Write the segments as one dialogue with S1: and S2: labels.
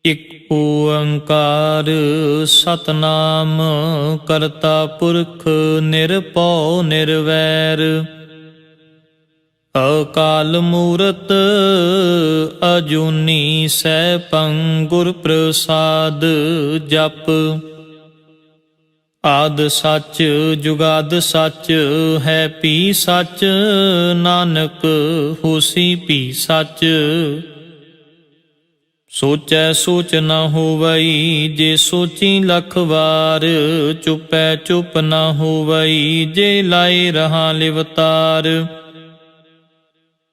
S1: ਇਕ ਓੰਕਾਰ ਸਤਨਾਮ ਕਰਤਾ ਪੁਰਖ ਨਿਰਭਉ ਨਿਰਵੈਰ ਅਕਾਲ ਮੂਰਤ ਅਜੂਨੀ ਸੈਭੰ ਗੁਰ ਪ੍ਰਸਾਦ ਜਪ। ਆਦਿ ਸੱਚ ਜੁਗਾਦਿ ਸੱਚ ਹੈ ਭੀ ਸੱਚ ਨਾਨਕ ਹੋਸੀ ਭੀ ਸੱਚ। ਸੋਚੈ ਸੋਚ ਨ ਹੋਵਈ ਜੇ ਸੋਚੀ ਲੱਖ ਵਾਰ ਚੁਪੈ ਚੁਪ ਨ ਹੋਵਈ ਜੇ ਲਾਏ ਰਹਾ ਲਿਵਤਾਰ।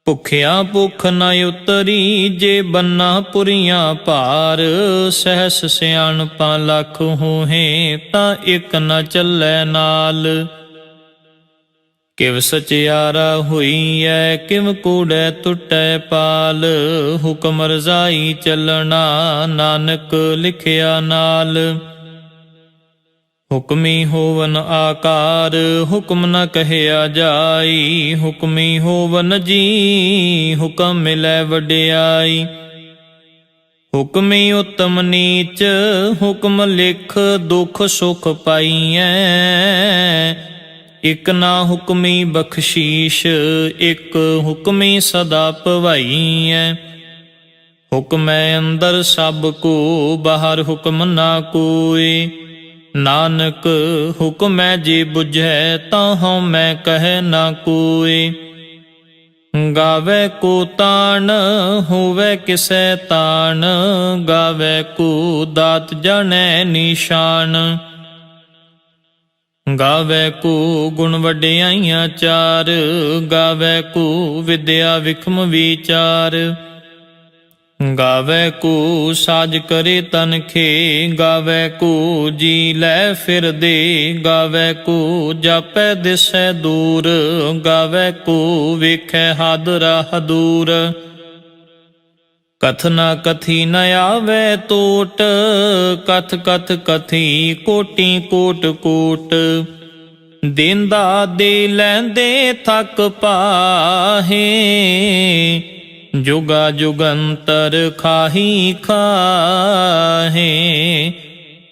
S1: ਭੁਖਿਆ ਭੁਖ ਨ ਉਤਰੀ ਜੇ ਬੰਨਾ ਪੁਰੀਆਂ ਭਾਰ ਸਹਿਸ ਸਿਆਣਪਾਂ ਲੱਖ ਹੋਹੇ ਤਾਂ ਇਕ ਨ ਚੱਲੈ ਨਾਲ। ਕਿਵ ਸਚਿਆਰਾ ਹੋਈਐ ਕਿਵ ਕੂੜੈ ਟੁੱਟੈ ਪਾਲ ਹੁਕਮ ਰਜ਼ਾਈ ਚੱਲਣਾ ਨਾਨਕ ਲਿਖਿਆ ਨਾਲ। ਹੁਕਮੀ ਹੋਵਨ ਆਕਾਰ ਹੁਕਮ ਨ ਕਹਿਆ ਜਾਈ ਹੁਕਮੀ ਹੋਵਨ ਜੀ ਹੁਕਮ ਮਿਲੈ ਵਡਿਆਈ। ਹੁਕਮੀ ਉਤਮ ਨੀਚ ਹੁਕਮ ਲਿਖ ਦੁਖ ਸੁਖ ਪਾਈਐ ਇਕ ਨਾ ਹੁਕਮੀ ਬਖਸ਼ੀਸ਼ ਇਕ ਹੁਕਮੀ ਸਦਾ ਭਵਾਈਐ। ਹੁਕਮੈ ਅੰਦਰ ਸਭ ਕੋ ਬਾਹਰ ਹੁਕਮ ਨਾ ਕੋਇ ਨਾਨਕ ਹੁਕਮੈ ਜੇ ਬੁਝੈ ਤਾਂ ਹਉ ਮੈਂ ਕਹਿ ਨਾ ਕੋਇ। ਗਾਵੇ ਕੋ ਤਾਣ ਹੋਵੇ ਕਿਸੈ ਤਾਣ ਗਾਵੇ ਕੋ ਦਾਤ ਜਾਣੈ ਨਿਸ਼ਾਨ। ਗਾਵੇ ਕੋ ਗੁਣ ਵਡਿਆਈਆਂ ਚਾਰ ਗਾਵੇ ਕੋ ਵਿਦਿਆ ਵਿਖਮ ਵਿਚਾਰ। ਗਾਵੇ ਕੋ ਸਾਜ ਕਰੇ ਤਨਖੇ ਗਾਵੇ ਕੋ ਜੀ ਲੈ ਫਿਰਦੇ ਗਾਵੇ ਕੋ ਜਾਪੈ ਦਿਸੈ ਦੂਰ ਗਾਵੇ ਕੋ ਵੇਖੈ ਹਦ ਰਾਹ ਦੂਰ। ਕਥ ਨਾ ਕਥੀ ਨ ਆਵੈ ਟੋਟ ਕਥ ਕਥ ਕਥੀ ਕੋਟੀ ਕੋਟ ਕੋਟ। ਦੇਂਦਾ ਦੇ ਲੈਂਦੇ ਥੱਕ ਪਾਹੇ ਜੁਗਾ ਜੁਗੰਤਰ ਖਾਹੀ ਖਾਹੇ।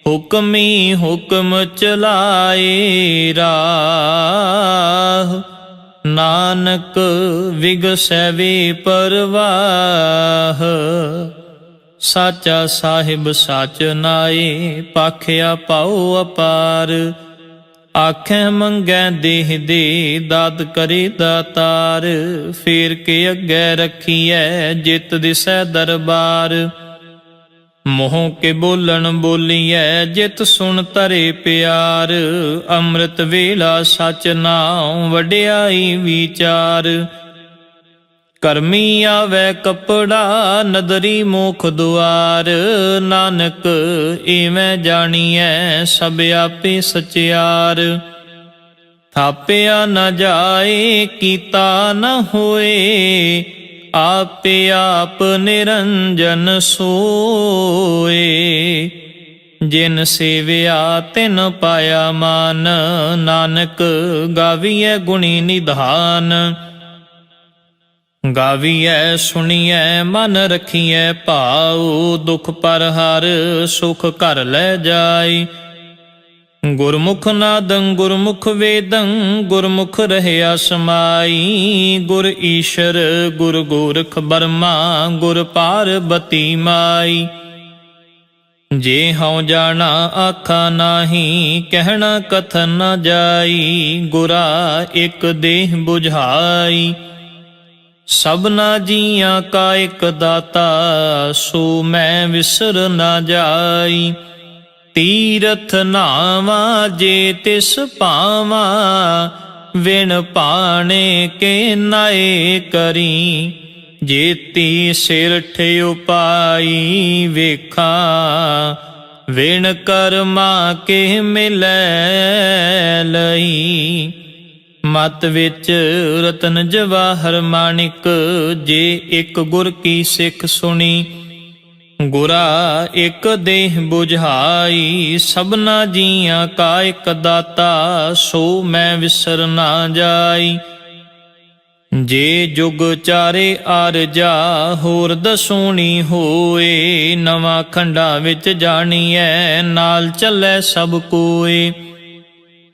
S1: ਹੁਕਮੀ ਹੁਕਮ ਚਲਾਏ ਰਾਹ ਨਾਨਕ ਵਿਗਸੈ ਵੇ ਪਰਵਾਹ। ਸਾਚਾ ਸਾਹਿਬ ਸਾਚ ਨਾਏ ਪਾਖਿਆ ਪਾਉ ਅਪਾਰ। ਆਖੈ ਮੰਗੈ ਦੇਹ ਦੇ ਦਾਤ ਕਰੇ ਦਾਤਾਰ। ਫੇਰ ਕੇ ਅੱਗੇ ਰੱਖੀਐ ਜਿਤ ਦਿਸੈ ਦਰਬਾਰ। ਮੋਹ ਕੇ ਬੋਲਣ ਬੋਲੀਐ ਜਿਤ ਸੁਣ ਤਰੇ ਪਿਆਰ। ਅੰਮ੍ਰਿਤ ਵੇਲਾ ਸਚ ਨਾਉ ਵਡਿਆਈ ਵਿਚਾਰ। ਕਰਮੀ ਆਵੈ ਕਪੜਾ ਨਦਰੀ ਮੋਖ ਦੁਆਰ। ਨਾਨਕ ਏਵੇਂ ਜਾਣੀਐ ਸਭ ਆਪੇ ਸਚਿਆਰ। ਥਾਪਿਆ ਨ ਜਾਏ ਕੀਤਾ ਨ ਹੋਏ ਆਪੇ ਆਪ ਨਿਰੰਜਨ ਸੋਏ। ਜਿਨ ਸੇਵਿਆ ਤਿਨ ਪਾਇਆ ਮਾਨ ਨਾਨਕ ਗਾਵੀਐ ਗੁਣੀ ਨਿਧਾਨ। ਗਾਵੀਐ ਸੁਣੀਐ ਮਨ ਰਖੀਐ ਭਾਉ ਦੁਖ ਪਰ ਹਰ ਸੁਖ ਘਰ ਲੈ ਜਾਈ। ਗੁਰਮੁਖ ਨਾਦੰ ਗੁਰਮੁਖ ਵੇਦੰ ਗੁਰਮੁਖ ਰਹਿਆ ਸਮਾਈ। ਗੁਰ ਈਸ਼ਰ ਗੁਰ ਗੋਰਖ ਬਰਮਾ ਗੁਰ ਪਾਰਬਤੀ ਮਾਈ। ਜੇ ਹਉ ਜਾਣਾ ਆਖਾ ਨਾਹੀ ਕਹਿਣਾ ਕਥਨ ਨ ਜਾਈ। ਗੁਰਾ ਇਕ ਦੇਹ ਬੁਝਾਈ ਸਭਨਾ ਜੀਆਂ ਕਾ ਇਕ ਦਾਤਾ ਸੋ ਮੈਂ ਵਿਸਰ ਨਾ ਜਾਈ। ਤੀਰਥ ਨਾਵਾ ਜੇ ਤਿਸ ਪਾਵਾ ਵਿਣ ਪਾਣੇ ਕੇ ਨਾਏ ਕਰੀ। ਜੇਤੀ ਸਿਰ ਠਿਉ ਪਾਈ ਵੇਖਾਂ ਵਿਣ ਕਰਮਾ ਕੇ ਮਿਲੈ ਲਈ। ਮਤ ਵਿੱਚ ਰਤਨ ਜਵਾਹਰ ਮਾਣਿਕ ਜੇ ਇਕ ਗੁਰ ਕੀ ਸਿੱਖ ਸੁਣੀ। ਗੁਰਾ ਇਕ ਦੇਹ ਬੁਝਾਈ ਸਭਨਾ ਜੀਆਂ ਕਾ ਇਕ ਦਾਤਾ ਸੋ ਮੈਂ ਵਿਸਰ ਨਾ ਜਾਈ। ਜੇ ਜੁਗ ਚਾਰੇ ਆਰਜਾ ਹੋਰ ਦਸੂਣੀ ਹੋਏ, ਨਵਾਂ ਖੰਡਾ ਵਿੱਚ ਜਾਣੀਐ ਨਾਲ ਚੱਲੈ ਸਭ ਕੋਏ।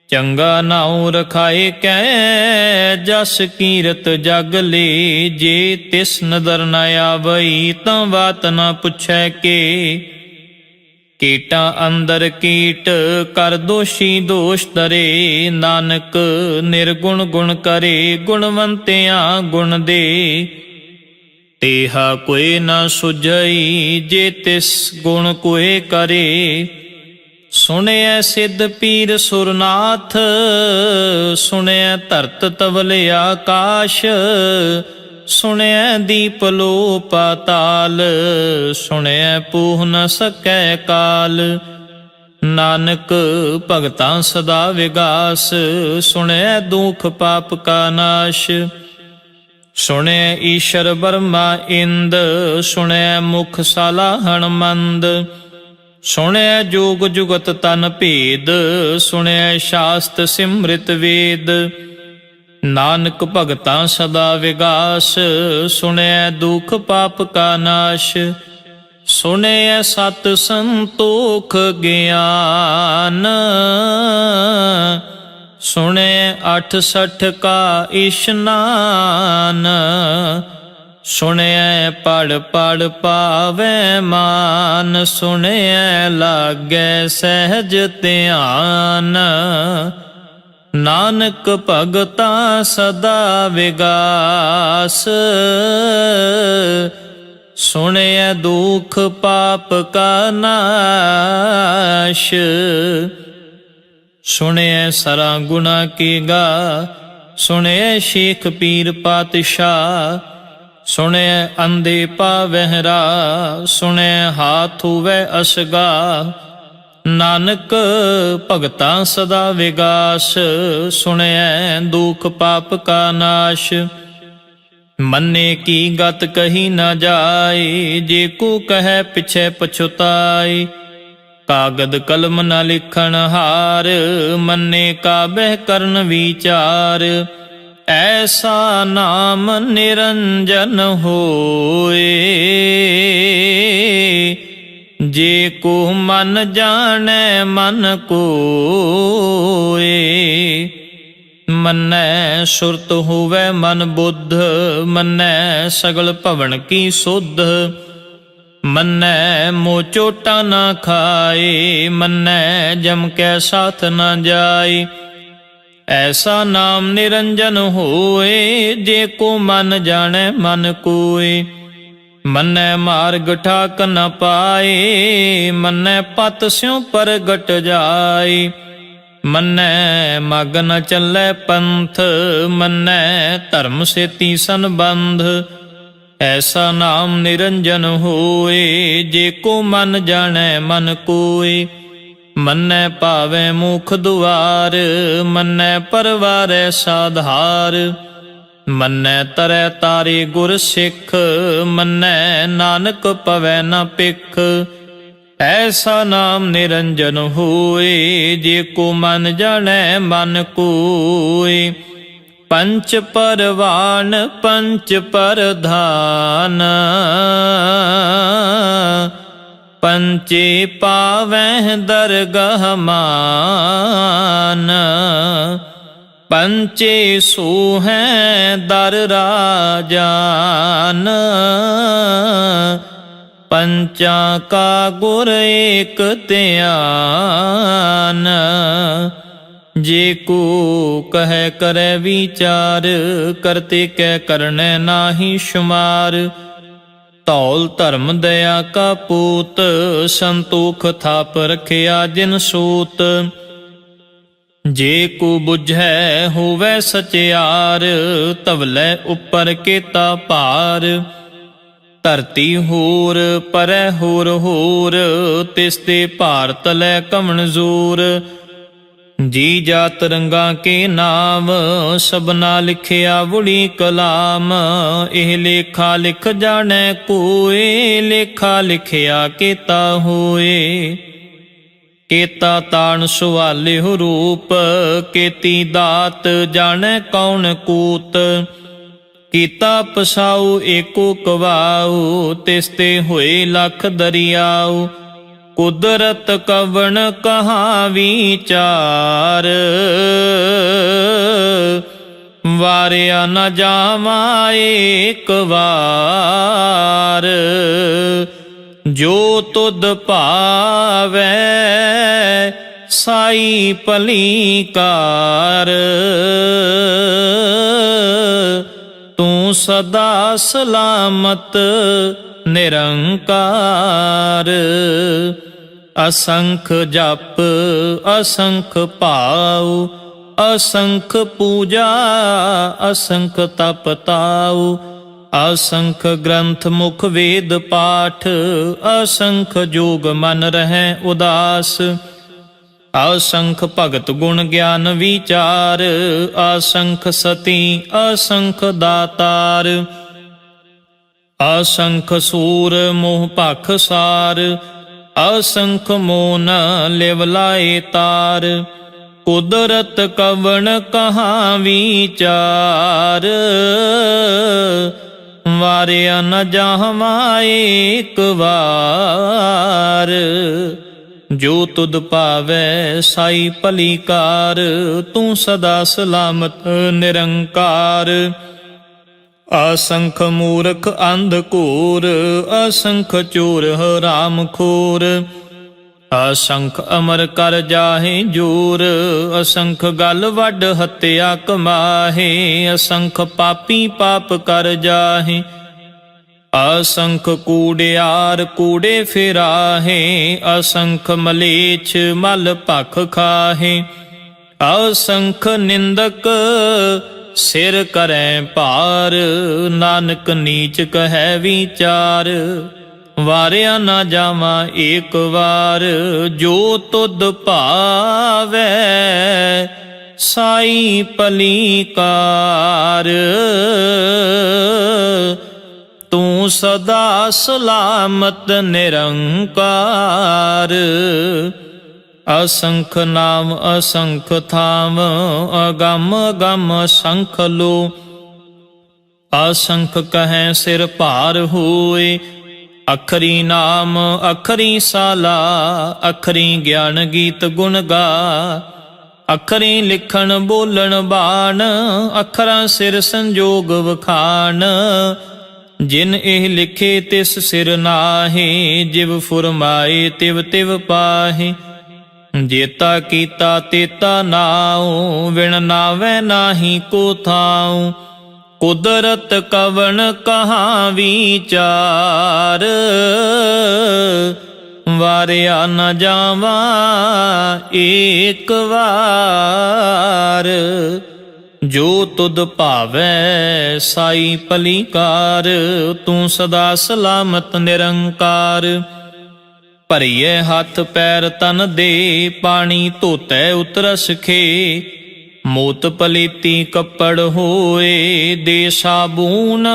S1: ਚੰਗਾ ਨਾਉ ਰਖਾਏ ਕੈ ਜਸ ਕੀਰਤ ਜਗ ਲੇ, ਜੇ ਤਿਸ ਨਦਰ ਨ ਆਵਈ ਤਾਂ ਬਾਤ ਨ ਪੁੱਛੈ ਕੇ। ਕੀਟਾਂ ਅੰਦਰ ਕੀਟ ਕਰ ਦੋਸ਼ੀ ਦੋਸ਼ ਧਰੇ, ਨਾਨਕ ਨਿਰਗੁਣ ਗੁਣ ਕਰੇ ਗੁਣਵੰਤਿਆਂ ਗੁਣ ਦੇ। ਤੇਹਾ ਕੋਇ ਨ ਸੁਝਈ ਜੇ ਤਿਸ ਗੁਣ ਕੋਇ ਕਰੇ, ਸੁਣਿਐ ਸਿੱਧ ਪੀਰ ਸੁਰਨਾਥ ਸੁਣਿਐ ਧਰਤ ਤਵਲ ਆਕਾਸ਼, ਸੁਣਿਐ ਦੀਪ ਲੋ ਪਾਤਾਲ ਸੁਣਿਐ ਪੂਹ ਨ ਸਕੈ ਕਾਲ। ਨਾਨਕ ਭਗਤਾਂ ਸਦਾ ਵਿਗਾਸ, ਸੁਣਿਐ ਦੁਖ ਪਾਪ ਕਾ ਨਾਸ਼। ਸੁਣਿਐ ਈਸ਼ਰ ਬਰਮਾ ਇੰਦ, ਸੁਣਿਐ ਮੁਖ ਸਾਲਾਹਣ ਮੰਦ। ਸੁਣਿਐ ਜੋਗ ਜੁਗਤ ਤਨ ਭੇਦ, ਸੁਣਿਐ ਸ਼ਾਸਤ ਸਿਮ੍ਰਿਤ ਵੇਦ। ਨਾਨਕ ਭਗਤਾਂ ਸਦਾ ਵਿਗਾਸ, ਸੁਣਿਐ ਦੁਖ ਪਾਪ ਕਾ ਨਾਸ਼। ਸੁਣਿਐ ਸਤ ਸੰਤੋਖ ਗਿਆਨ, ਸੁਣਿਐ 68 ਕਾ ਇਸ਼ਨਾਨ। ਸੁਣਿਐ ਪੜ ਪੜ ਪਾਵੈ ਮਾਨ, ਸੁਣਿਐ ਲਾਗੈ ਸਹਿਜ ਧਿਆਨ। ਨਾਨਕ ਭਗਤਾਂ ਸਦਾ ਵਿਗਾਸ, ਸੁਣਿਐ ਦੁਖ ਪਾਪ ਕਾ ਨਾਸ਼। ਸੁਣਿਐ ਸਰਾ ਗੁਣਾ ਕੀ ਗਾ, ਸੁਣਿਐ ਸ਼ੇਖ ਪੀਰ ਪਾਤਸ਼ਾਹ। ਸੁਣਿਐ ਅੰਧੇ ਪਾਵਹਿ ਰਾਹ, ਸੁਣਿਐ ਹਾਥ ਹੁਵੈ ਅਸਗਾ। ਨਾਨਕ ਭਗਤਾਂ ਸਦਾ ਵਿਗਾਸ, ਸੁਣਿਐ ਦੁਖ ਪਾਪ ਕਾ ਨਾਸ਼। ਮੰਨੇ ਕੀ ਗਤ ਕਹੀ ਨਾ ਜਾਏ, ਜੇ ਕੋ ਕਹੈ ਪਿਛੈ ਪਛੁਤਾਏ। ਕਾਗਦ ਕਲਮ ਨ ਲਿਖਣ ਹਾਰ, ਮੰਨੇ ਕਾਬਹਿ ਕਰਨ ਵਿਚਾਰ। ਐਸਾ ਨਾਮ ਨਿਰੰਜਨ ਹੋਏ, ਜੇ ਕੋ ਮਨ ਜਾਣੈ ਮਨ ਕੋਏ। ਮੰਨੈ ਸੁਰਤ ਹੋਵੈ ਮਨ ਬੁੱਧ, ਮੰਨੈ ਸਗਲ ਭਵਨ ਕੀ ਸੁਧ। ਮੰਨੈ ਮੋਹ ਚੋਟਾ ਨਾ ਖਾਏ, ਮੰਨੈ ਜਮ ਕੈ ਸਾਥ ਨਾ ਜਾਏ। ਐਸਾ ਨਾਮ ਨਿਰੰਜਨ ਹੋਏ, ਜੇ ਕੋ ਮਨ ਜਾਣੈ ਮਨ ਕੋਏ। ਮੰਨੈ ਮਾਰਗ ਠਾਕ ਨ ਪਾਏ, ਮੰਨੈ ਪਤ ਸਿਉ ਪ੍ਰਗਟ ਜਾਏ। ਮੰਨੈ ਮਗ ਨ ਚੱਲੈ ਪੰਥ, ਮੰਨੈ ਧਰਮ ਸੇਤੀ ਸੰਬੰਧ। ਐਸਾ ਨਾਮ ਨਿਰੰਜਨ ਹੋਏ, ਜੇ ਕੋ ਮਨ ਜਾਣੈ ਮਨ ਕੋਏ। ਮੰਨੈ ਭਾਵੈ ਮੁਖ ਦੁਆਰ, ਮੰਨੈ ਪਰਵਾਰੈ ਸਾਧਾਰ। ਮੰਨੈ ਤਰੈ ਤਾਰੇ ਗੁਰ ਸਿੱਖ, ਮੰਨੈ ਨਾਨਕ ਪਵੈ ਨ ਪਿਖ। ਐਸਾ ਨਾਮ ਨਿਰੰਜਨ ਹੋਏ, ਜੇ ਕੋ ਮਨ ਜਾਣੈ ਮਨ ਕੋਏ। ਪੰਚ ਪਰਵਾਨ ਪੰਚ ਪਰਧਾਨ, ਪੰਚੇ ਪਾਵਹਿ ਦਰਗਹ ਮਾਨ। ਪੰਚੇ ਸੋਹੈ ਦਰ ਰਾਜਾਨ, ਪੰਚਾਂ ਕਾ ਗੁਰ ਏਕ ਧਿਆਨ। ਜੇ ਕੋ ਕਹੈ ਕਰੈ ਵਿਚਾਰ, ਕਰਤੇ ਕੈ ਕਰਨੈ ਨਾਹੀ ਸ਼ੁਮਾਰ। ਧੌਲ ਧਰਮ ਦਇਆ ਕਾ ਪੂਤ, ਸੰਤੋਖ ਥਾਪ ਰਖਿਆ ਜਿਨ ਸੂਤ। ਜੇ ਕੋ ਬੁਝੈ ਹੋਵੈ ਸਚਿਆਰ, ਧਵਲੇ ਉੱਪਰ ਕੀਤਾ ਭਾਰ। ਧਰਤੀ ਹੋਰ ਪਰੈ ਹੋਰ ਹੋਰ, ਤਿਸ ਤੇ ਭਾਰ ਤਲੈ ਕਵਣ ਜ਼ੋਰ। ਜੀ ਜਾਤ ਰੰਗਾਂ ਕੇ ਨਾਮ, ਸਭਨਾ ਲਿਖਿਆ ਵੁੜੀ ਕਲਾਮ। ਇਹ ਲੇਖਾ ਲਿਖ ਜਾਣੈ ਕੋਏ, ਲੇਖਾ ਲਿਖਿਆ ਕੀਤਾ ਹੋਏ। ਕੀਤਾ ਤਾਣ ਸੁਵਾਲਿਹੁ ਰੂਪ, ਕੀਤੀ ਦਾਤ ਜਾਣੈ ਕੌਣ ਕੂਤ। ਕੀਤਾ ਪਸਾਉ ਏਕੋ ਕਵਾਉ, ਤਿਸ ਤੇ ਹੋਏ ਲਖ ਦਰਿਆਉ। ਕੁਦਰਤ ਕਵਣ ਕਹਾ ਵਿਚਾਰ, ਵਾਰਿਆ ਨ ਜਾਵਾ ਏਕ ਵਾਰ। ਜੋ ਤੁਧ ਭਾਵੈ ਸਾਈ ਭਲੀ ਕਾਰ, ਤੂੰ ਸਦਾ ਸਲਾਮਤ ਨਿਰੰਕਾਰ। ਅਸੰਖ ਜਪ ਅਸੰਖ ਭਾਉ, ਅਸੰਖ ਪੂਜਾ ਅਸੰਖ ਤਪ ਤਾਉ। ਅਸੰਖ ਗ੍ਰੰਥ ਮੁਖ ਵੇਦ ਪਾਠ, ਅਸੰਖ ਜੋਗ ਮਨ ਰਹਿ ਉਦਾਸ। ਅਸੰਖ ਭਗਤ ਗੁਣ ਗਿਆਨ ਵਿਚਾਰ, ਅਸੰਖ ਸਤੀ ਅਸੰਖ ਦਾਤਾਰ। ਅਸੰਖ ਸੂਰ ਮੋਹ ਭਖ ਸਾਰ, ਅਸੰਖ ਮੋਨ ਲਿਵ ਲਾਏ ਤਾਰ। ਕੁਦਰਤ ਕਵਣ ਕਹਾ ਵਿਚਾਰ, ਵਾਰਿਆ ਨ ਜਾਵਾ ਏਕ ਵਾਰ। ਜੋ ਤੁਧ ਭਾਵੈ ਸਾਈ ਭਲੀ ਕਾਰ, ਤੂੰ ਸਦਾ ਸਲਾਮਤ ਨਿਰੰਕਾਰ। ਅਸੰਖ ਮੂਰਖ ਅੰਧ ਘੋਰ, ਅਸੰਖ ਚੋਰ ਹਰਾਮ ਖੋਰ। ਅਸੰਖ ਅਮਰ ਕਰ ਜਾਹੇ ਜੋਰ, ਅਸੰਖ ਗਲ ਵੱਡ ਹੱਤਿਆ ਕਮਾਹੇ। ਅਸੰਖ ਪਾਪੀ ਪਾਪ ਕਰ ਜਾਹੇ, ਅਸੰਖ ਕੂੜਿਆਰ ਕੂੜੇ ਫਿਰਾਹੇ। ਅਸੰਖ ਮਲੇਛ ਮਲ ਭਖ ਖਾਹੇ, ਅਸੰਖ ਨਿੰਦਕ ਸਿਰ ਕਰੈ ਭਾਰ। ਨਾਨਕ ਨੀਚ ਕਹੈ ਵਿਚਾਰ, ਵਾਰਿਆ ਨਾ ਜਾਵਾ ਏਕ ਵਾਰ। ਜੋ ਤੁਧ ਭਾਵੈ ਸਾਈ ਭਲੀ ਕਾਰ, ਤੂੰ ਸਦਾ ਸਲਾਮਤ ਨਿਰੰਕਾਰ। ਅਸੰਖ ਨਾਮ ਅਸੰਖ ਥਾਮ, ਅਗੰਮ ਅਗੰਮ ਅਸੰਖ ਲੋ। ਅਸੰਖ ਕਹੈ ਸਿਰ ਭਾਰ ਹੋਏ, ਅਖਰੀ ਨਾਮ ਅਖਰੀ ਸਾਲਾ। ਅਖਰੀ ਗਿਆਨ ਗੀਤ ਗੁਣ ਗਾ, ਅਖਰੀ ਲਿਖਣ ਬੋਲਣ ਬਾਣ। ਅਖਰਾਂ ਸਿਰ ਸੰਜੋਗ ਵਖਾਣ, ਜਿਨ ਇਹ ਲਿਖੇ ਤਿਸ ਸਿਰ ਨਾਹੀ। ਜਿਵ ਫੁਰਮਾਏ ਤਿਵ ਤਿਵ ਪਾਹੀ, ਜੇਤਾ ਕੀਤਾ ਤੇਤਾ ਨਾਉ। ਵਿਣ ਨਾਵੈ ਨਾਹੀ ਕੋ ਥਾਉ, ਕੁਦਰਤ ਕਵਣ ਕਹਾ ਵਿਚਾਰ। ਵਾਰਿਆ ਨ ਜਾਵਾ ਏਕ ਵਾਰ। ਜੋ ਤੁਧ ਭਾਵੈ ਸਾਈ ਭਲੀ ਕਾਰ, ਤੂੰ ਸਦਾ ਸਲਾਮਤ ਨਿਰੰਕਾਰ। ਭਰੀਏ ਹੱਥ ਪੈਰ ਤਨ ਦੇ, ਪਾਣੀ ਧੋਤੈ ਉਤਰਸ ਖੇ। ਮੋਤ ਪਲੀਤੀ ਕੱਪੜ ਹੋਏ, ਦੇ ਸਾਬੂਨ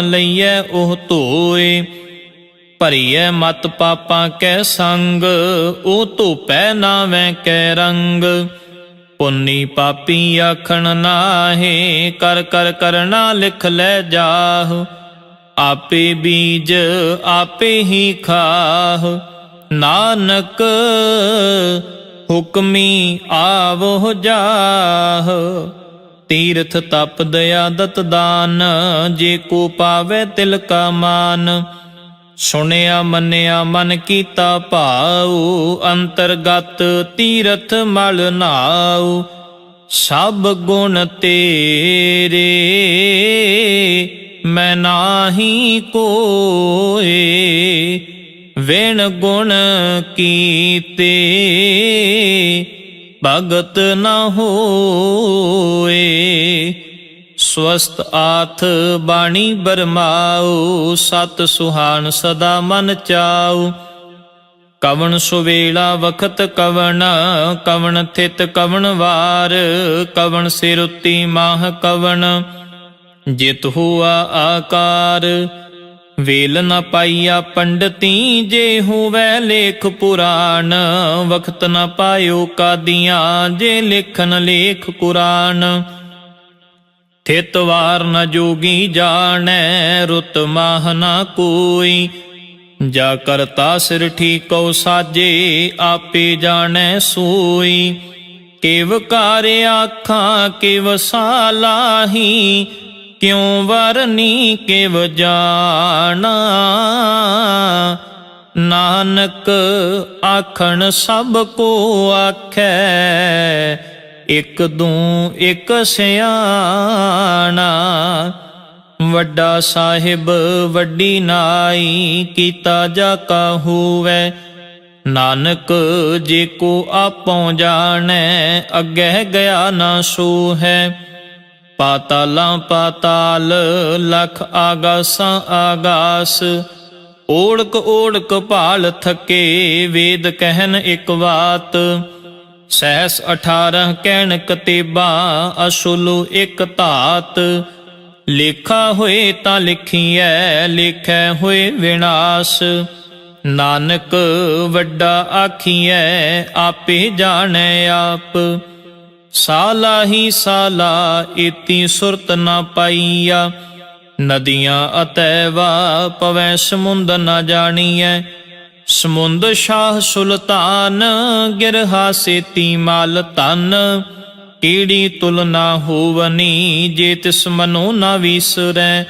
S1: ਲਈਐ ਉਹ ਧੋਏ। ਭਰੀਐ ਮਤ ਪਾਪਾਂ ਕੈ ਸੰਗ, ਉਹ ਧੋਪੈ ਨਾਵੈ ਕੈ ਰੰਗ। ਪੁੰਨੀ ਪਾਪੀ ਆਖਣ ਨਾਹੇ, ਕਰ ਕਰ ਕਰਨਾ ਲਿਖ ਲੈ ਜਾਹ। ਆਪੇ ਬੀਜ ਆਪੇ ਹੀ ਖਾਹ, ਨਾਨਕ ਹੁਕਮੀ ਆਵੋ ਜਾਹ। ਤੀਰਥ ਤਪ ਦਇਆ ਦਤ ਦਾਨ, ਜੇ ਕੋ ਪਾਵੈ ਤਿਲ ਕਾ ਮਾਨ। ਸੁਣਿਆ ਮੰਨਿਆ ਮਨ ਕੀਤਾ ਭਾਉ, ਅੰਤਰਗਤ ਤੀਰਥ ਮਲ ਨਾਉ। ਸਭ ਗੁਣ ਤੇਰੇ ਮੈਂ ਨਾਹੀ ਕੋਏ, ਵਿਣ ਗੁਣ ਕੀਤੇ ਭਗਤ ਨ ਹੋਏ। ਸਵਸਤ ਆਥ ਬਾਣੀ ਬਰਮਾਉ, ਸਤ ਸੁਹਾਣ ਸਦਾ ਮਨ ਚਾਉ। ਕਵਣ ਸੁਵੇਲਾ ਵਖਤ ਕਵਣ, ਕਵਣ ਥਿਤ ਕਵਣ ਵਾਰ। ਕਵਣ ਸਿਰ ਉੱਤੀ ਮਾਹ ਕਵਣ, ਜਿਤ ਹੁਆ ਆਕਾਰ। ਵੇਲ ਨ ਪਾਈਆ ਪੰਡਤੀ, ਜੇ ਹੋਵੈ ਲੇਖ ਪੁਰਾਣ। ਵਖਤ ਨ ਪਾਇਓ ਕਾਦੀਆਂ, ਜੇ ਲਿਖਨ ਲੇਖ ਕੁਰਾਨ। हित वार न जोगी जानै रुत माह न कोई जा करता सिर ठीकौ साजे आपे जानै सोई केव कार्य आखां केव सालाही क्यों वरनी केव जाना नानक आखण सब को आखै इक दूं इक सियाणा ਵੱਡਾ ਸਾਹਿਬ ਵੱਡੀ ਨਾਈ ਕੀਤਾ ਜਾ ਕਾ ਹੋਵੈ ਨਾਨਕ ਜੇ ਕੋ ਆਪੋਂ ਜਾਣੈ ਅੱਗੇ ਗਿਆ ਨਾ ਸੋ ਹੈ ਪਾਤਾਲਾਂ ਪਾਤਾਲ ਲਖ ਆਗਾਸਾਂ ਆਗਾਸ ਓੜਕ ਓੜਕ ਭਾਲ ਥਕੇ ਵੇਦ ਕਹਿਨ ਇਕ ਬਾਤ ਸਹਿਸ 18 ਕਹਿਣ ਕਤੇਬਾਂ ਅਸੁਲ ਇਕ ਧਾਤ ਲੇਖਾ ਹੋਏ ਤਾਂ ਲਿਖੀਐ ਲੇਖੈ ਹੋਏ ਵਿਨਾਸ਼ ਨਾਨਕ ਵੱਡਾ ਆਖੀਐ ਆਪੇ ਜਾਣੈ ਆਪ ਸਾਲਾ ਹੀ ਸਾਲਾ ਇਤੀ ਸੁਰਤ ਨਾ ਪਾਈਆ ਨਦੀਆਂ ਅਤੈਵਾ ਪਵੈ ਸਮੁੰਦ ਨਾ ਜਾਣੀਐ ਸਮੁੰਦ ਸ਼ਾਹ ਸੁਲਤਾਨ ਗਿਰਹਾ ਸੇਤੀ ਮਾਲ ਧਨ ਕੀੜੀ ਤੁਲਨਾ ਹੋਵਨੀ ਜੇ ਤਿਸ ਮਨੋ ਨਾ ਵੀਸਰੈ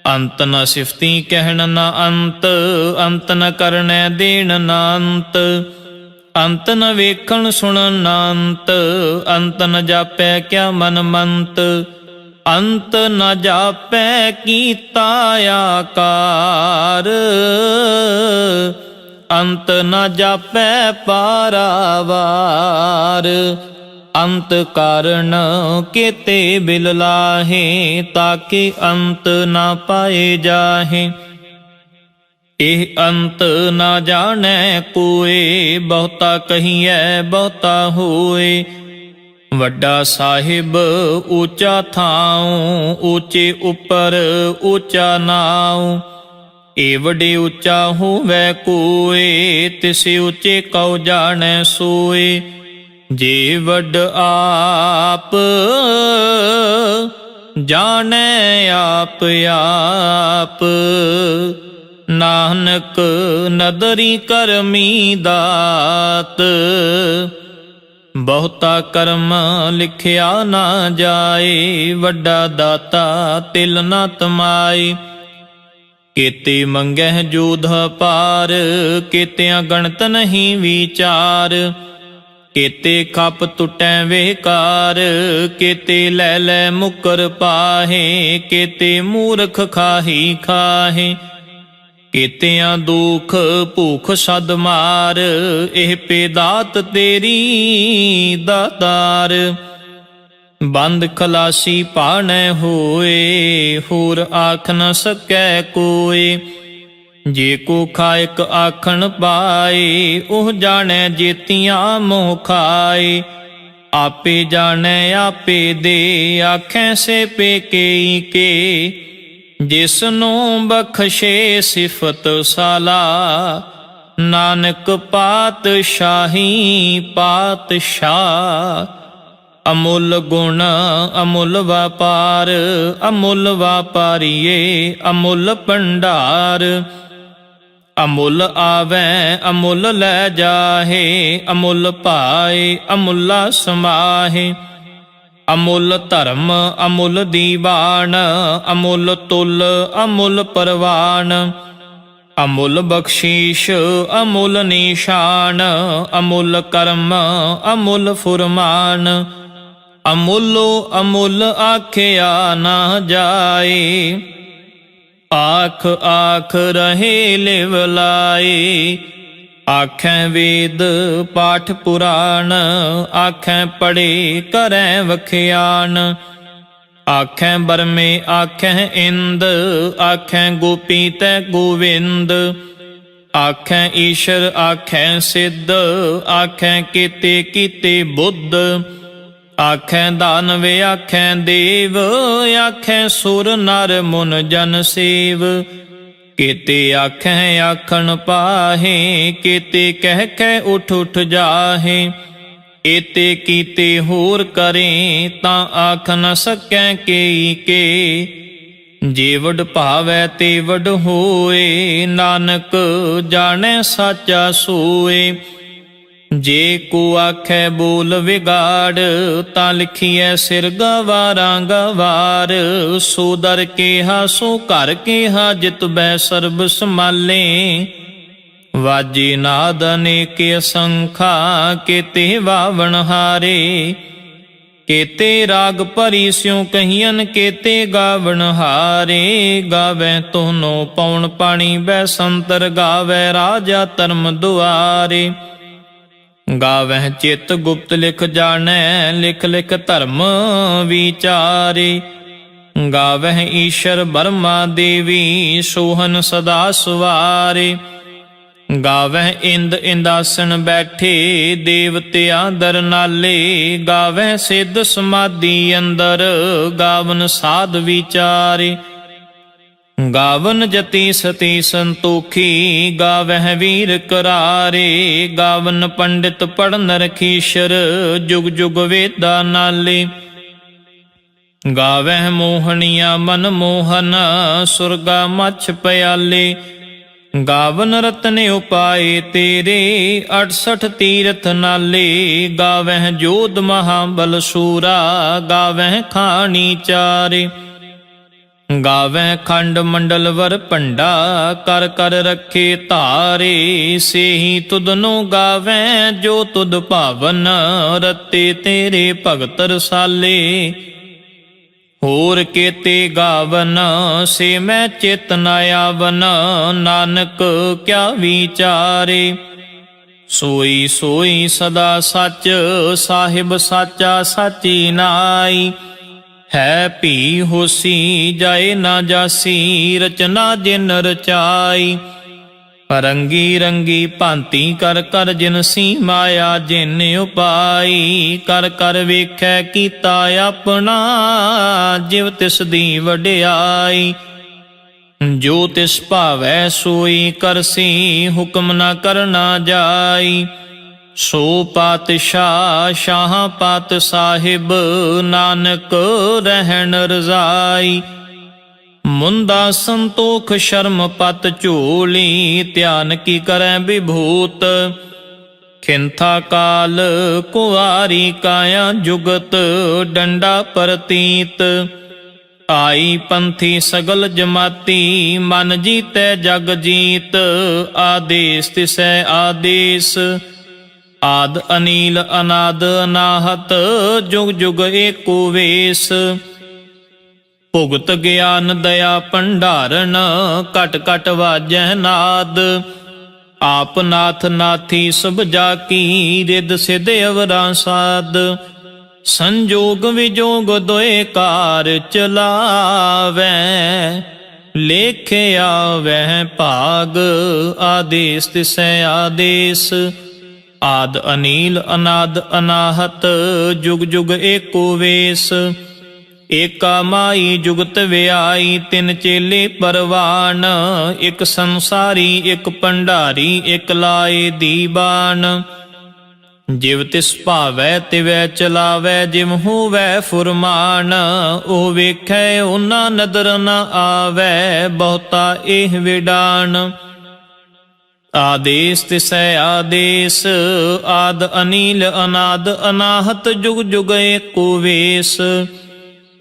S1: ਅੰਤ ਨ ਸਿਫਤੀ ਕਹਿਣ ਨ ਅੰਤ ਅੰਤ ਨ ਕਰਨੈ ਦੇਣ ਨ ਅੰਤ ਅੰਤ ਨ ਵੇਖਣ ਸੁਣਨ ਨ ਅੰਤ ਅੰਤ ਨ ਜਾਪੈ ਕਿਆ ਮਨ ਮੰਤ ਅੰਤ ਨ ਜਾਪੈ ਕੀਤਾ ਆਕਾਰ ਅੰਤ ਨ ਜਾਪੈ ਪਾਰਾਵਾਰ ਅੰਤ ਕਾਰਨ ਕੇਤੇ ਬਿਲ ਲਾਹੇ ਤਾਕਿ ਅੰਤ ਨਾ ਪਾਏ ਜਾਹੇ ਇਹ ਅੰਤ ਨਾ ਜਾਣੈ ਕੋਏ ਬਹੁਤਾ ਕਹੀਐ ਬਹੁਤਾ ਹੋਏ ਵੱਡਾ ਸਾਹਿਬ ਉੱਚਾ ਥਾਉ ਉੱਚੇ ਉੱਪਰ ਉੱਚਾ ਨਾਉ ਏ ਵੱਡੇ ਉੱਚਾ ਹੋਵੈ ਕੋਏ ਤਿਸ ਉੱਚੇ ਕਉ ਜਾਣੈ ਸੋਏ ਜੇ ਵੱਡ ਆਪ ਜਾਣੈ ਆਪ ਆਪ ਨਾਨਕ ਨਦਰੀ ਕਰਮੀ ਦਾਤ ਬਹੁਤਾ ਕਰਮ ਲਿਖਿਆ ਨਾ ਜਾਏ ਵੱਡਾ ਦਾਤਾ ਤਿਲ ਨਾ ਤਮਾਏ ਕੇਤੇ ਮੰਗਹਿ ਜੋਧ ਪਾਰ ਕੇਤਿਆਂ ਗਣਤ ਨਹੀਂ ਵਿਚਾਰ ਕੇਤੇ ਖਪ ਟੁੱਟੈ ਵੇਕਾਰ ਕੇਤੇ ਲੈ ਲੈ ਮੁਕਰ ਪਾਹੇ ਕੇਤੇ ਮੂਰਖ ਖਾਹੀ ਖਾਹੇ ਕੇਤਿਆਂ ਦੁਖ ਭੂਖ ਸਦ ਮਾਰ ਇਹ ਪੇਦਾਤ ਤੇਰੀ ਦਾਤਾਰ ਬੰਦ ਖਲਾਸੀ ਪਾਣੈ ਹੋਏ ਹੋਰ ਆਖ ਨ ਸਕੈ ਕੋਏ ਜੇ ਕੋ ਖਾਇਕ ਆਖਣ ਪਾਏ ਉਹ ਜਾਣੈ ਜੇਤੀਆਂ ਮੋਹ ਖਾਏ ਆਪੇ ਜਾਣੈ ਆਪੇ ਦੇ ਆਖੈ ਸੇ ਪੇਕੇ ਕੇ ਜਿਸ ਨੂੰ ਬਖਸ਼ੇ ਸਿਫਤ ਸਾਲਾ ਨਾਨਕ ਪਾਤਸ਼ਾਹੀ ਪਾਤਸ਼ਾਹ ਅਮੁੱਲ ਗੁਣ ਅਮੁੱਲ ਵਪਾਰ ਅਮੁੱਲ ਵਾਪਾਰੀਏ ਅਮੁੱਲ ਭੰਡਾਰ ਅਮੁੱਲ ਆਵੈ ਅਮੁੱਲ ਲੈ ਜਾਹੇ ਅਮੁੱਲ ਪਾਏ ਅਮੁੱਲਾ ਸਮਾਹੇ ਅਮੁੱਲ ਧਰਮ ਅਮੁੱਲ ਦੀਵਾਨ ਅਮੁੱਲ ਤੁਲ ਅਮੁੱਲ ਪਰਵਾਨ ਅਮੁੱਲ ਬਖਸ਼ੀਸ਼ ਅਮੁੱਲ ਨਿਸ਼ਾਨ ਅਮੁੱਲ ਕਰਮ ਅਮੁੱਲ ਫੁਰਮਾਨ ਅਮੁੱਲੋ ਅਮੁੱਲ ਆਖਿਆ ਨਾ ਜਾਏ ਆਖ ਆਖ ਰਹੇ ਲਿਵ ਲਾਏ ਆਖੈ ਵੇਦ ਪਾਠ ਪੁਰਾਣ ਆਖੈ ਪੜੇ ਕਰੈ ਵਖਿਆਨ ਆਖੈ ਬਰਮੇ ਆਖੈ ਇੰਦ ਆਖੈ ਗੋਪੀ ਤੈ ਗੋਵਿੰਦ ਆਖੈ ਈਸ਼ਰ ਆਖੈ ਸਿੱਧ ਆਖੈ ਕੀਤੇ ਕੀਤੇ ਬੁੱਧ ਆਖੈ ਦਾਨਵ ਆਖੈ ਦੇਵ ਆਖੈ ਸੁਰ ਨਰ ਮੁਨ ਜਨ ਸੇਵ ਕੀਤੇ ਆਖੈ ਆਖਣ ਪਾਹੇ ਕੀਤੇ ਕਹਿ ਕਹਿ ਉਠ ਉਠ ਜਾਹੇ ਏਤੇ ਕੀਤੇ ਹੋਰ ਕਰੇ, ਤਾਂ ਆਖ ਨ ਸਕੈ ਕੇਈ ਕੇ। ਜੇ ਵਡ ਭਾਵੈ ਤੇ ਵਡ ਹੋਏ, ਨਾਨਕ ਜਾਣੈ ਸਾਚਾ ਸੋਏ। ਜੇ ਕੋ ਆਖੈ ਬੋਲ ਵਿਗਾੜ, ਤਾਂ ਲਿਖੀਐ ਸਿਰ ਗਵਾਰਾਂ ਗਵਾਰ। ਸੋ ਦਰ ਕੇਹਾ ਸੋ ਘਰ ਕੇਹਾ, ਜਿਤ ਬੈ ਸਰਬ ਸੰਭਾਲੇ। ਵਾਜੇ ਨਾਦ ਅਨੇਕ ਅਸੰਖਾ, ਕੇਤੇ ਵਾਵਣ ਹਾਰੇ। ਕੇਤੇ ਰਾਗ ਭਰੀ ਸਿਉ ਕਹੀਅਨ, ਕੇਤੇ ਗਾਵਣ ਹਾਰੇ। ਗਾਵੈ ਤੋਨੋ ਪਉਣ ਪਾਣੀ ਬੈਸੰਤਰ, ਗਾਵੈ ਰਾਜਾ ਧਰਮ ਦੁਆਰੇ। ਗਾਵਹਿ ਚਿਤ ਗੁਪਤ ਲਿਖ ਜਾਣੈ, ਲਿਖ ਲਿਖ ਧਰਮ ਵਿਚਾਰੇ। ਗਾਵਹਿ ਈਸ਼ਰ ਬਰਮਾ ਦੇਵੀ, ਸੋਹਨ ਸਦਾ ਸੁਵਾਰੇ। ਗਾਵਹਿ ਇੰਦ ਇੰਦਾਸਨ ਬੈਠੇ, ਦੇਵਤਿਆਂ ਦਰ ਨਾਲੇ। ਗਾਵਹਿ ਸਿੱਧ ਸਮਾਧੀ ਅੰਦਰ, ਗਾਵਨ ਸਾਧ ਵਿਚਾਰੇ। ਗਾਵਨ ਜਤੀ ਸਤੀ ਸੰਤੋਖੀ, ਗਾਵਹਿ ਵੀਰ ਕਰਾਰੇ। ਗਾਵਨ ਪੰਡਿਤ ਪੜਨ ਰਖੀਸ਼ਰ, ਜੁਗ ਜੁਗ ਵੇਦਾ ਨਾਲੇ। ਗਾਵਹਿ ਮੋਹਣੀਆ ਮਨ ਮੋਹਨ, ਸੁਰਗਾ ਮਛ ਪਿਆਲੇ। ਗਾਵਨ ਰਤਨ ਉਪਾਏ ਤੇਰੇ, 68 ਤੀਰਥ ਨਾਲੇ। ਗਾਵਹਿ ਜੋਧ ਮਹਾਬਲ ਸੂਰਾ, ਗਾਵਹਿ ਖਾਣੀ ਚਾਰੇ। ਗਾਵੈ ਖੰਡ ਮੰਡਲ ਵਰ ਭੰਡਾ, ਕਰ ਕਰ ਰੱਖੇ ਧਾਰੇ। ਸੇਹੀ ਤੁਧਨੋ ਗਾਵੈ, ਜੋ ਤੁਧ ਭਾਵਨ, ਰਤੇ ਤੇਰੇ ਭਗਤ ਰਸਾਲੇ। ਹੋਰ ਕੇਤੇ ਗਾਵਨ, ਸੇ ਮੈਂ ਚਿਤ ਨ ਆਵਨ। ਨਾਨਕ ਕਿਆ ਵਿਚਾਰੇ। ਸੋਈ ਸੋਈ ਸਦਾ ਸੱਚ, ਸਾਹਿਬ ਸਾਚਾ ਸਾਚੀ ਨਾਈ। ਹੈ ਭੀ ਹੋਸੀ, ਜਾਏ ਨਾ ਜਾਸੀ, ਰਚਨਾ ਜਿਨ ਰਚਾਈ। ਰੰਗੀ ਰੰਗੀ ਭਾਂਤੀ ਕਰ ਕਰ ਜਿਨਸੀ, ਮਾਇਆ ਜਿਨ ਉਪਾਈ। ਕਰ ਕਰ ਵੇਖੈ ਕੀਤਾ ਆਪਣਾ, ਜਿਵ ਤਿਸ ਦੀ ਵਡਿਆਈ। ਜੋ ਤਿਸ ਭਾਵੈ ਸੋਈ ਕਰਸੀ, ਹੁਕਮ ਨਾ ਕਰਨਾ ਜਾਈ। ਸੋ ਪਾਤਸ਼ਾਹ ਸ਼ਾਹ ਪਾਤ ਸਾਹਿਬ, ਨਾਨਕ ਰਹਿਣ ਰਜ਼ਾਈ। ਮੁੰਦਾ ਸੰਤੋਖ ਸ਼ਰਮ ਪਤ ਝੋਲੀ, ਧਿਆਨ ਕੀ ਕਰੈ ਵਿਭੂਤ। ਖਿੰਥਾ ਕਾਲ ਕੁਆਰੀ ਕਾਇਆ ਜੁਗਤ, ਡੰਡਾ ਪ੍ਰਤੀਤ। ਆਈ ਪੰਥੀ ਸਗਲ ਜਮਾਤੀ, ਮਨ ਜੀਤੈ ਜਗ ਜੀਤ। ਆਦੇਸ ਤਿਸੈ ਆਦੇਸ, ਆਦ ਅਨੀਲ ਅਨਾਦ ਅਨਾਹਤ, ਜੁਗ ਜੁਗ ਏਕੋ ਵੇਸ। ਭੁਗਤ ਗਿਆਨ ਦਇਆ ਭੰਡਾਰਨ, ਘਟ ਘਟ ਵਾਜੈ ਨਾਦ। ਆਪ ਨਾਥ ਨਾਥੀ ਸਭ ਜਾ ਕੀ, ਰਿਦ ਸਿਧ ਅਵਰਾ ਸਾਧ। ਸੰਜੋਗ ਵਿਜੋਗ ਦੋਏ ਕਾਰ ਚਲਾਵੈ, ਲੇਖਿਆ ਵਹਿ ਭਾਗ। ਆਦੇਸ ਤਿਸੈ ਆਦੇਸ, ਆਦ ਅਨੀਲ ਅਨਾਦ ਅਨਾਹਤ, ਜੁਗ ਜੁਗ ਏਕੋ ਵੇਸ। ਏਕਾ ਮਾਈ ਜੁਗਤ ਵਿਆਈ, ਤਿੰਨ ਚੇਲੇ ਪਰਵਾਨ। ਇੱਕ ਸੰਸਾਰੀ ਇੱਕ ਭੰਡਾਰੀ, ਇੱਕ ਲਾਏ ਦੀਵਾਨ। ਜਿਵ ਤਿਸ ਭਾਵੈ ਤਿਵੈ ਚਲਾਵੈ, ਜਿਵ ਹੋਵੈ ਫੁਰਮਾਨ। ਉਹ ਵੇਖੈ ਉਹਨਾਂ ਨਦਰ ਨ ਆਵੈ, ਬਹੁਤਾ ਇਹ ਵਿਡਾਨ। ਆਦੇਸ ਤਿਸੈ ਆਦੇਸ, ਆਦ ਅਨੀਲ ਅਨਾਦ ਅਨਾਹਤ, ਜੁਗ ਜੁਗ ਏਕੋ ਵੇਸ।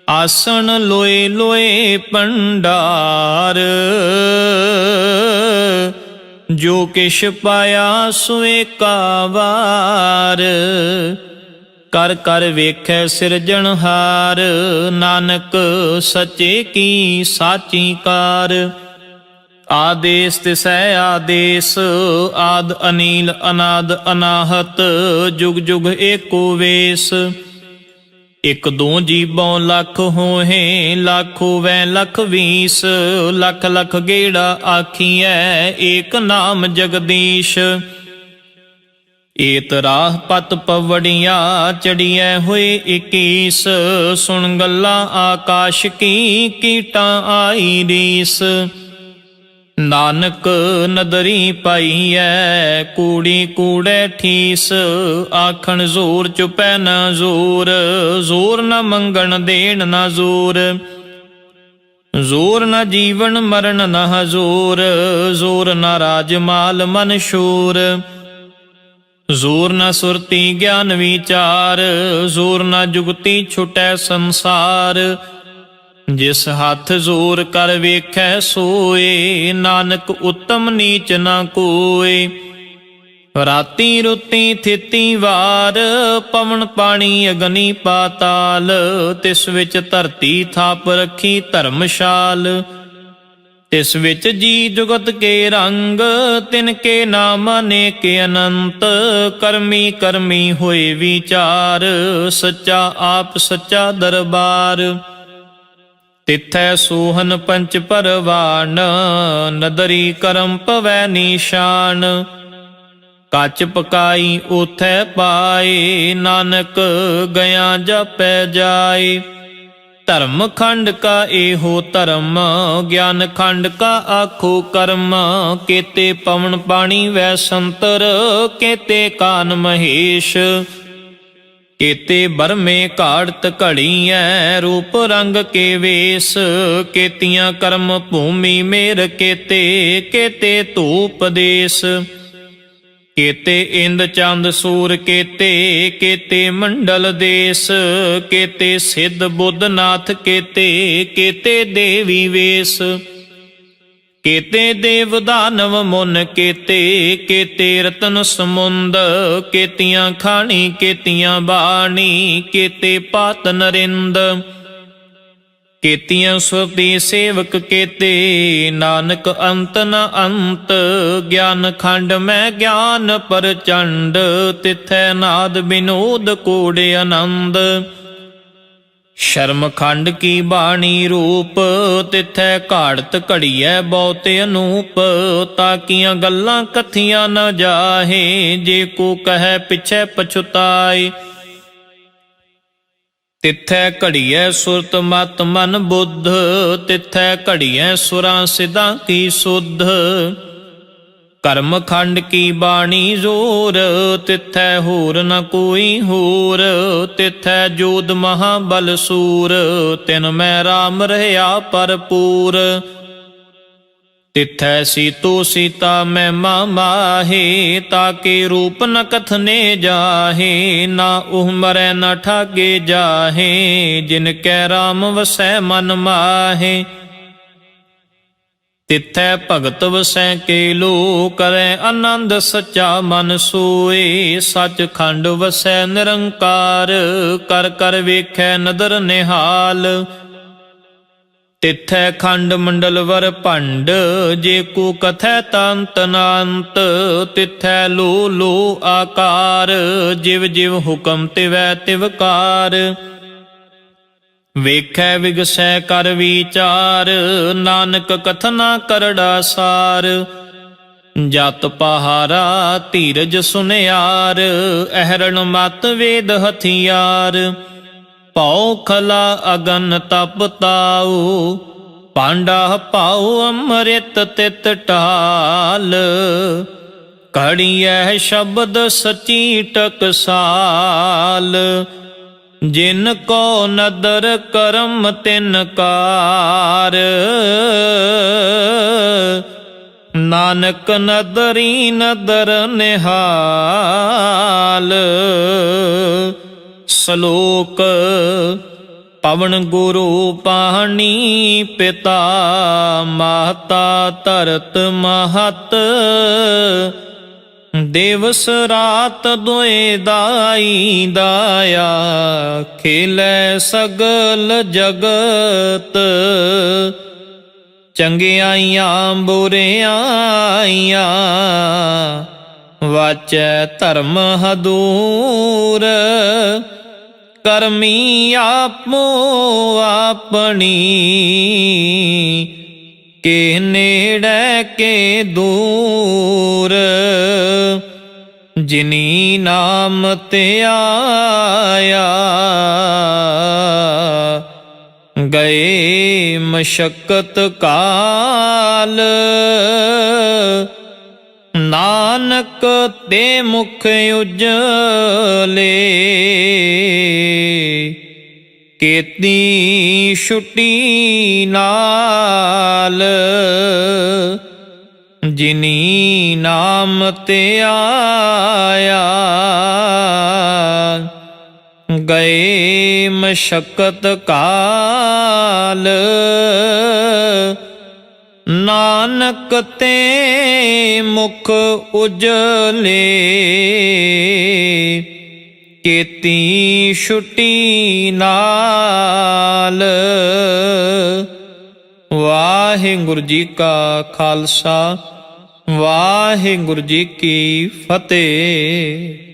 S1: ਆਸਣ ਲੋਏ ਲੋਏ ਭੰਡਾਰ, ਜੋ ਕਿਛ ਪਾਇਆ ਸੋ ਏਕਾ ਵਾਰ। ਕਰ ਕਰ ਵੇਖੈ ਸਿਰਜਣਹਾਰ, ਨਾਨਕ ਸੱਚੇ ਕੀ ਸਾਚੀ ਕਾਰ। ਆਦੇਸ ਤਿਸੈ ਆਦੇਸ, ਆਦ ਅਨੀਲ ਅਨਾਦ ਅਨਾਹਤ, ਜੁਗ ਜੁਗ ਏਕੋ ਵੇਸ। ਇਕ ਦੋ ਜੀਬੋਂ ਲੱਖ ਹੋਹੇ, ਲੱਖ ਹੋਵੈ ਲੱਖ ਵੀਸ। ਲੱਖ ਲੱਖ ਗੇੜਾ ਆਖੀਐ, ਏਕ ਨਾਮ ਜਗਦੀਸ਼। ਏਤ ਰਾਹ ਪਤ ਪਵੜੀਆਂ, ਚੜੀਐ ਹੋਏ 21। ਸੁਣ ਗੱਲਾਂ ਆਕਾਸ਼ ਕੀ, ਕੀਟਾਂ ਆਈ ਰੀਸ। ਨਾਨਕ ਨਦਰੀ ਪਾਈਐ ਕੂੜੀ ਕੂੜੈ ਠੀਸ, ਆਖਣ ਜ਼ੋਰ ਚੁਪੈ ਨ ਜ਼ੋਰ, ਜ਼ੋਰ ਨ ਮੰਗਣ ਦੇਣ ਨ ਜ਼ੋਰ, ਜ਼ੋਰ ਨ ਜੀਵਨ ਮਰਨ ਨ ਹਜ਼ੂਰ, ਜ਼ੋਰ ਨ ਰਾਜ ਮਾਲ ਮਨ ਸ਼ੂਰ, ਜ਼ੋਰ ਨ ਸੁਰਤੀ ਗਿਆਨ ਵਿਚਾਰ, ਜ਼ੋਰ ਨ ਜੁਗਤੀ ਛੁਟੈ ਸੰਸਾਰ, ਜਿਸ ਹੱਥ ਜ਼ੋਰ ਕਰ ਵੇਖੈ ਸੋਏ, ਨਾਨਕ ਉਤਮ ਨੀਚ ਨ ਕੋਏ। ਰਾਤੀ ਰੁੱਤੀ ਥਿਤੀ ਵਾਰ, ਪਵਨ ਪਾਣੀ ਅਗਨੀ ਪਾਤਾਲ, ਤਿਸ ਵਿੱਚ ਧਰਤੀ ਥਾਪ ਰੱਖੀ ਧਰਮਸ਼ਾਲ, ਤਿਸ ਵਿੱਚ ਜੀ ਜੁਗਤ ਕੇ ਰੰਗ, ਤਿਨ ਕੇ ਨਾਮ ਅਨੇਕ ਅਨੰਤ, ਕਰਮੀ ਕਰਮੀ ਹੋਏ ਵਿਚਾਰ, ਸੱਚਾ ਆਪ ਸੱਚਾ ਦਰਬਾਰ, ਤਿਥੈ ਸੋਹਨ ਪੰਚ ਪਰਵਾਨ, ਨਦਰੀ ਕਰਮ ਪਵੈ ਨਿਸ਼ਾਨ, ਕੱਚ ਪਕਾਈ ਉਥੈ ਪਾਏ, ਨਾਨਕ ਗਿਆ ਜਪੈ ਜਾਏ। ਧਰਮ ਖੰਡ ਕਾ ਇਹੋ ਧਰਮ, ਗਿਆਨ ਖੰਡ ਕਾ ਆਖੋ ਕਰਮ, ਕੇਤੇ ਪਵਨ ਪਾਣੀ ਵੈ ਸੰਤਰ, ਕੇਤੇ ਕਾਨ ਮਹੇਸ਼, ਕੇਤੇ ਬਰਮੇ ਘਾੜਤ ਘੜੀਐ, ਰੂਪ ਰੰਗ ਕੇ ਵੇਸ, ਕੇਤੀਆਂ ਕਰਮ ਭੂਮੀ ਮੇਰ ਕੇਤੇ, ਕੇਤੇ ਧੂਪ ਦੇਸ, ਕੇਤੇ ਇੰਦ ਚੰਦ ਸੂਰ ਕੇਤੇ, ਕੇਤੇ ਮੰਡਲ ਦੇਸ, ਕੇਤੇ ਸਿੱਧ ਬੁੱਧ ਨਾਥ ਕੇਤੇ, ਕੇਤੇ ਦੇਵੀ ਵੇਸ, ਕੇਤੇ ਦੇਵ ਦਾਨਵ ਮੁਨ ਕੇਤੇ, ਕੇਤੇ ਰਤਨ ਸਮੁੰਦ, ਕੇਤੀਆਂ ਖਾਣੀ ਕੇਤੀਆਂ ਬਾਣੀ, ਕੇਤੇ ਪਾਤ ਨਰਿੰਦ, ਕੇਤੀਆਂ ਸੁਰਤੀ ਸੇਵਕ ਕੇਤੇ, ਨਾਨਕ ਅੰਤ ਨ ਅੰਤ, ਗਿਆਨ ਖੰਡ ਮੈਂ ਗਿਆਨ ਪ੍ਰਚੰਡ, ਤਿਥੈ ਨਾਦ ਬਿਨੋਦ ਕੋੜ ਆਨੰਦ, ਸ਼ਰਮ ਖੰਡ ਕੀ ਬਾਣੀ ਰੂਪ, ਤਿਥੈ ਘਾੜਤ ਘੜੀਐ ਬਹੁਤ ਅਨੂਪ, ਤਾਕੀਆਂ ਗੱਲਾਂ ਕਥੀਆਂ ਨ ਜਾਹੇ, ਜੇ ਕੋ ਕਹੈ ਪਿਛੈ ਪਛੁਤਾਏ, ਤਿਥੈ ਘੜੀਐ ਸੁਰਤ ਮਤ ਮਨ ਬੁੱਧ, ਤਿਥੈ ਘੜੀਐ ਸੁਰਾਂ ਸਿਧਾਂ ਕੀ ਸੁਧ, ਕਰਮ ਖੰਡ ਕੀ ਬਾਣੀ ਜ਼ੋਰ, ਤਿਥੈ ਹੋਰ ਨ ਕੋਈ ਹੋਰ, ਤਿਥੈ ਜੋਧ ਮਹਾਬਲ ਸੂਰ, ਤਿਨ ਮੈਂ ਰਾਮ ਰਹਿਆ ਭਰਪੂਰ, ਤਿਥੈ ਸੀਤੋ ਸੀਤਾ ਮਹਿਮਾ ਮਾਹੇ, ਤਾਕੇ ਰੂਪ ਨ ਕਥਨੇ ਜਾਹੇ, ਨਾ ਉਹ ਮਰੈ ਨ ਠਾਗੇ ਜਾਹੇ, ਜਿਨ ਕੈ ਰਾਮ ਵਸੈ ਮਨ ਮਾਹੇ, ਤਿਥੈ ਭਗਤ ਵਸੈ ਕੇ ਲੋ, ਕਰੈ ਆਨੰਦ ਸੱਚਾ ਮਨ ਸੋਏ, ਸੱਚ ਖੰਡ ਵਸੈ ਨਿਰੰਕਾਰ, ਕਰ ਕਰ ਵੇਖੈ ਨਦਰ ਨਿਹਾਲ, ਤਿਥੈ ਖੰਡ ਮੰਡਲ ਵਰ ਭੰਡ, ਜੇ ਕੋ ਕਥੈ ਤੰਤ ਨਾੰਤ, ਤਿਥੈ ਲੋ ਲੋ ਆਕਾਰ, ਜਿਵ ਜਿਵ ਹੁਕਮ ਤਿਵੈ ਤਿਵਕਾਰ, ਵੇਖੈ ਵਿਗਸੈ ਕਰ ਵਿਚਾਰ, ਨਾਨਕ ਕਥਨਾ ਕਰੜਾ ਸਾਰ, ਜਤ ਪਹਾਰਾ ਧੀਰਜ ਸੁਨਿਆਰ, ਅਹਰਣ ਮਤ ਵੇਦ ਹਥਿਆਰ, ਭਉ ਖਲਾ ਅਗਨ ਤਪ ਤਾਉ, ਪਾਂਡਾ ਪਾਉ ਅੰਮ੍ਰਿਤ ਤਿਤ ਢਾਲ, ਘੜੀਐ ਸ਼ਬਦ ਸਚੀ ਟਕਸਾਲ, ਜਿਨ ਕੋ ਨਦਰ ਕਰਮ ਤਿਨ ਕਾਰ, ਨਾਨਕ ਨਦਰੀ ਨਦਰ ਨਿਹਾਲ। ਸ਼ਲੋਕ ਪਵਨ ਗੁਰੂ ਪਾਣੀ ਪਿਤਾ, ਮਾਤਾ ਧਰਤ ਮਹਤ, ਦਿਵਸ ਰਾਤ ਦੁਇ ਦਾਈ ਦਾਇਆ, ਖੇਲੇ ਸਗਲ ਜਗਤ, ਚੰਗਿਆਈਆਂ ਬੁਰਿਆਈਆਂ, ਵਾਚੈ ਧਰਮ ਹਦੂਰ, ਕਰਮੀ ਆਪੋ ਆਪਣੀ, ਕੇ ਨੇੜੇ ਕੇ ਦੂਰ, ਜਿਨੀ ਨਾਮ ਤੇ ਆਇਆ, ਗਏ ਮਸ਼ੱਕਤ ਕਾਲ, ਨਾਨਕ ਤੇ ਮੁਖ ਉਜਲੇ, ਕੀਤੀ ਛੁਟੀ ਨਾਲ, ਜਿਨੀ ਨਾਮ ਤੇ ਆਇਆ। ਗਏ ਮਸ਼ੱਕਤ ਕਾਲ, ਨਾਨਕ ਤੇ ਮੁਖ ਉਜਲੇ, ਕੀਤੀ ਛੁਟੀ ਨਾਲ। ਵਾਹਿਗੁਰੂ ਜੀ ਕਾ ਖਾਲਸਾ, ਵਾਹਿਗੁਰੂ ਜੀ ਕੀ ਫਤਿਹ।